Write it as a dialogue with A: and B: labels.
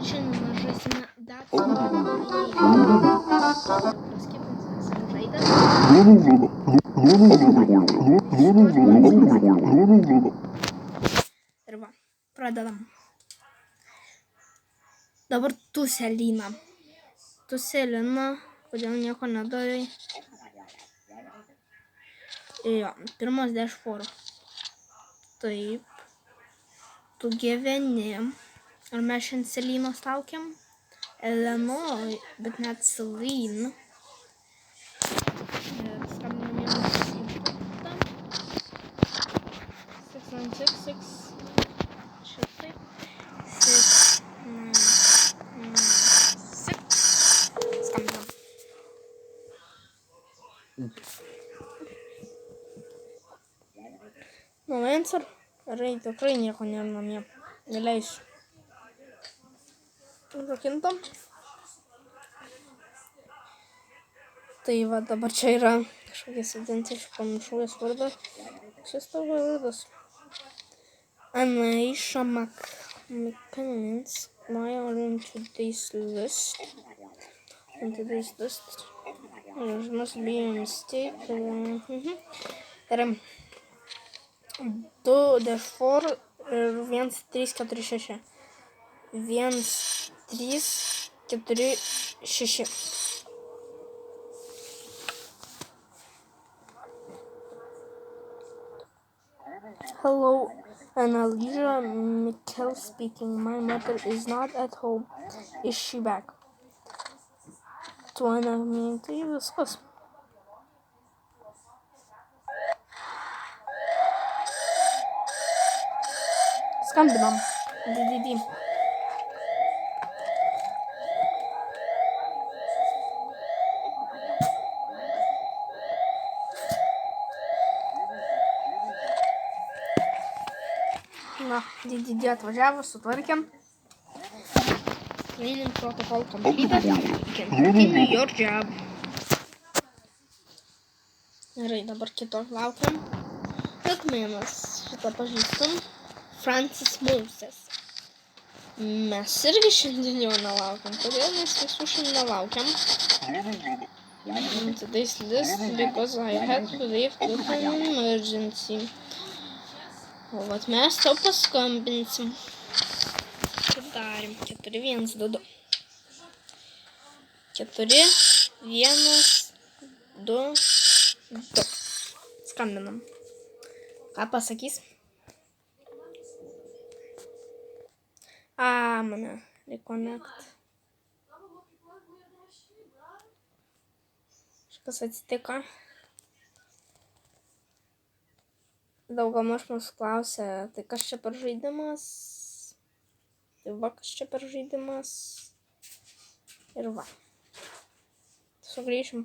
A: Šiandien mes žaisime Data. Ir va, pradedam. Dabar tu, Selina. Tu, Selina, kodėl nieko nedarai? Jo, pirmas dashboard. Taip. Tu gyveni. Ar mes šiandien Selinos laukiam? Eleanor, bet net Selina. Skambinam jiems į punktą. 696. Šitaip. 696. Skambinam. No answer. Gerai, tikrai nieko nėra namie. Neleisiu. Užrakintam. Tai va, dabar čia yra kažkokias identiškas panašus vardas. Šis tavo vardas. Anaisha McPennins. Why are into this list? Into this list. There must be a mistake. Yra 2D4 ir 1346. 1346. Hello, Annalisa Mikkel speaking. My mother is not at home. Is she back? Tai viskas. Skambinam. DDD. Na, DDD atvažiavo, sutvarkėm. Cleaning protocol completed. You can continue your job. Gerai, dabar kito laukiam. Akmenas. Šitą pažįstam. Francis Moses. Mes irgi šiandien jo nelaukiam. Kodėl mes visų šiandien nelaukiam? Today's list because I had to leave to an emergency. O vat mes tau paskambinsim. Kaip darim? 4-1-2-2. 4-1-2-2. Skambinam. Ką pasakys? Mane reconnect. Kažkas atsitiko. Daugamaž mus klausė, tai kas čia per žaidimas? Tai va, kas čia per žaidimas? Ir va. Sugrįšim.